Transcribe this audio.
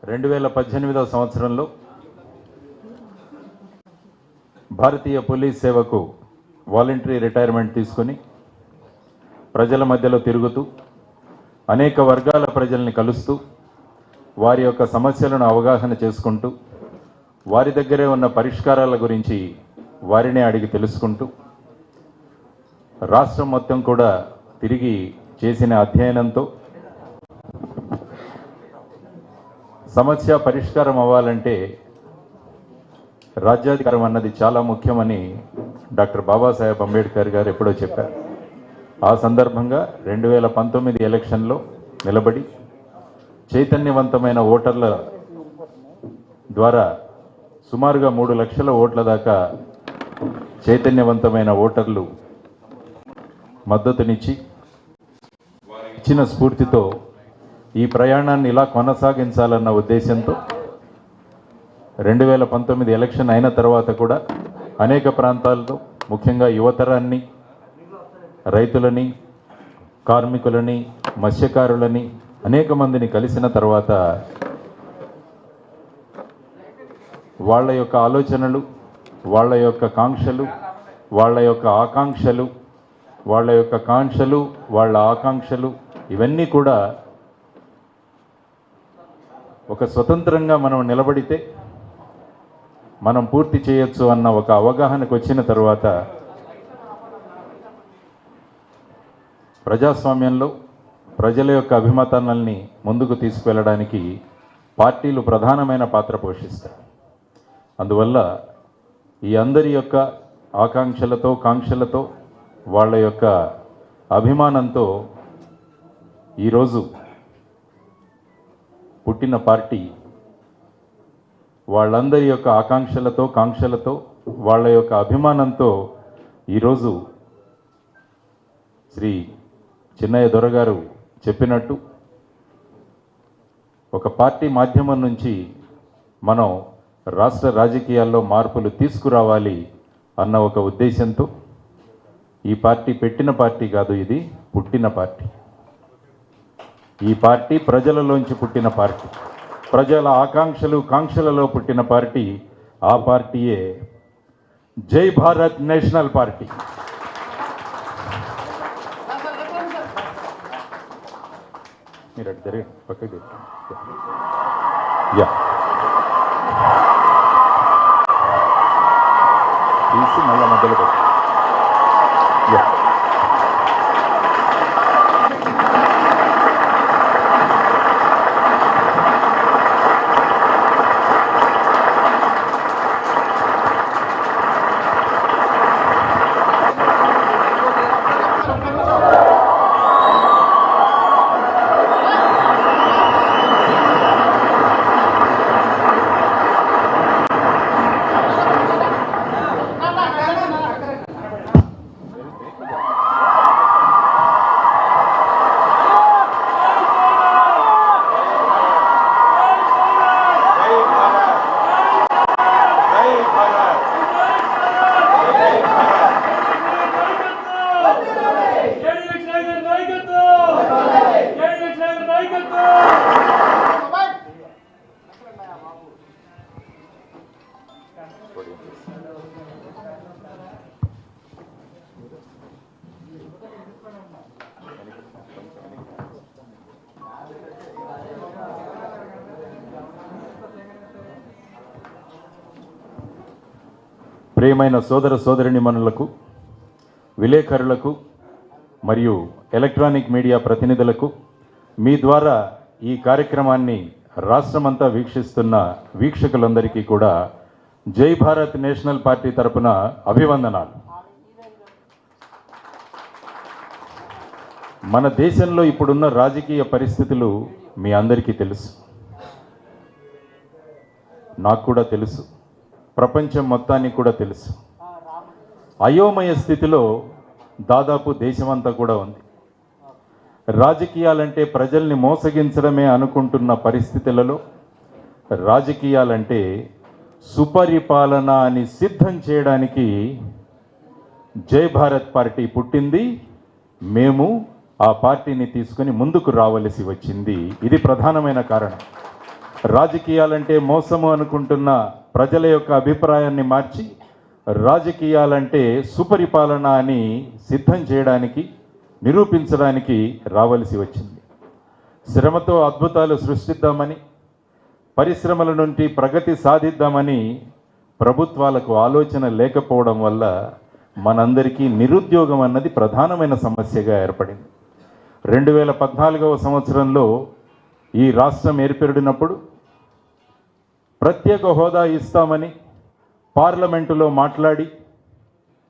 2018వ సంవత్సరంలో భారతీయ పోలీస్ సేవకు voluntary retirement తీసుకొని ప్రజల మధ్యలో తిరుగుతూ అనేక వర్గాల ప్రజల్ని కలుస్తూ వారి యొక్క సమస్యలను అవగాహన చేసుకుంటూ వారి దగ్గరే ఉన్న పరిష్కారాల గురించి వారినే అడిగి తెలుసుకుంటూ రాష్ట్రం మొత్తం కూడా తిరిగి చేసిన అధ్యయనంతో సమస్య పరిష్కారం అవ్వాలంటే రాజ్యాధికారం అన్నది చాలా ముఖ్యమని డాక్టర్ బాబాసాహెబ్ అంబేద్కర్ గారు ఎప్పుడో చెప్పారు. ఆ సందర్భంగా 2019 ఎలక్షన్లో నిలబడి చైతన్యవంతమైన ఓటర్ల ద్వారా సుమారుగా 3 లక్షల ఓట్ల దాకా చైతన్యవంతమైన ఓటర్లు మద్దతునిచ్చి ఇచ్చిన స్ఫూర్తితో ఈ ప్రయాణాన్ని ఇలా కొనసాగించాలన్న ఉద్దేశంతో 2019 ఎలక్షన్ అయిన తర్వాత కూడా అనేక ప్రాంతాల్లో ముఖ్యంగా యువతరాన్ని, రైతులని, కార్మికులని, మత్స్యకారులని అనేక మందిని కలిసిన తర్వాత వాళ్ళ యొక్క ఆలోచనలు, వాళ్ళ యొక్క కాంక్షలు, వాళ్ళ యొక్క ఆకాంక్షలు, వాళ్ళ ఆకాంక్షలు ఇవన్నీ కూడా ఒక స్వతంత్రంగా మనం నిలబడితే మనం పూర్తి చేయొచ్చు అన్న ఒక అవగాహనకు వచ్చిన తర్వాత ప్రజాస్వామ్యంలో ప్రజల యొక్క అభిమతాన్ని ముందుకు తీసుకువెళ్ళడానికి పార్టీలు ప్రధానమైన పాత్ర పోషిస్తాయి. అందువల్ల ఈ అందరి యొక్క ఆకాంక్షలతో, కాంక్షలతో, వాళ్ళ యొక్క అభిమానంతో ఈరోజు పుట్టిన పార్టీ వాళ్ళందరి యొక్క ఆకాంక్షలతో, కాంక్షలతో, వాళ్ళ యొక్క అభిమానంతో ఈరోజు శ్రీ చిన్నయ్య దొరగారు చెప్పినట్టు ఒక పార్టీ మాధ్యమం నుంచి మనం రాష్ట్ర రాజకీయాల్లో మార్పులు తీసుకురావాలి అన్న ఒక ఉద్దేశంతో ఈ పార్టీ పెట్టిన పార్టీ కాదు, ఇది పుట్టిన పార్టీ. ఈ పార్టీ ప్రజలలోంచి పుట్టిన పార్టీ, ప్రజల ఆకాంక్షలు, కాంక్షలలో పుట్టిన పార్టీ. ఆ పార్టీయే జై భారత్ నేషనల్ పార్టీ. మీరు అటు జరిగి పక్కకి తీసి మళ్ళా మధ్యలో పెట్టి ప్రియమైన సోదర సోదరిమణులకు, విలేకరులకు మరియు ఎలక్ట్రానిక్ మీడియా ప్రతినిధులకు, మీ ద్వారా ఈ కార్యక్రమాన్ని రాష్ట్రమంతా వీక్షిస్తున్న వీక్షకులందరికీ కూడా జై భారత్ నేషనల్ పార్టీ తరపున అభివందనాలు. మన దేశంలో ఇప్పుడున్న రాజకీయ పరిస్థితులు మీ అందరికీ తెలుసు, నాకు కూడా తెలుసు, ప్రపంచం మొత్తానికి కూడా తెలుసు. అయోమయ స్థితిలో దాదాపు దేశమంతా కూడా ఉంది. రాజకీయాలంటే ప్రజల్ని మోసగించడమే అనుకుంటున్న పరిస్థితులలో రాజకీయాలంటే సుపరిపాలన అని సిద్ధం చేయడానికి జై భారత్ పార్టీ పుట్టింది. మేము ఆ పార్టీని తీసుకొని ముందుకు రావలసి వచ్చింది. ఇది ప్రధానమైన కారణం. రాజకీయాలంటే మోసము అనుకుంటున్న ప్రజల యొక్క అభిప్రాయాన్ని మార్చి రాజకీయాలంటే సుపరిపాలన అని సిద్ధం చేయడానికి, నిరూపించడానికి రావలసి వచ్చింది. శ్రమతో అద్భుతాలు సృష్టిద్దామని, పరిశ్రమల నుండి ప్రగతి సాధిద్దామని ప్రభుత్వాలకు ఆలోచన లేకపోవడం వల్ల మనందరికీ నిరుద్యోగం అన్నది ప్రధానమైన సమస్యగా ఏర్పడింది. 2014వ సంవత్సరంలో ఈ రాష్ట్రం ఏర్పడినప్పుడు ప్రత్యేక హోదా ఇస్తామని పార్లమెంటులో మాట్లాడి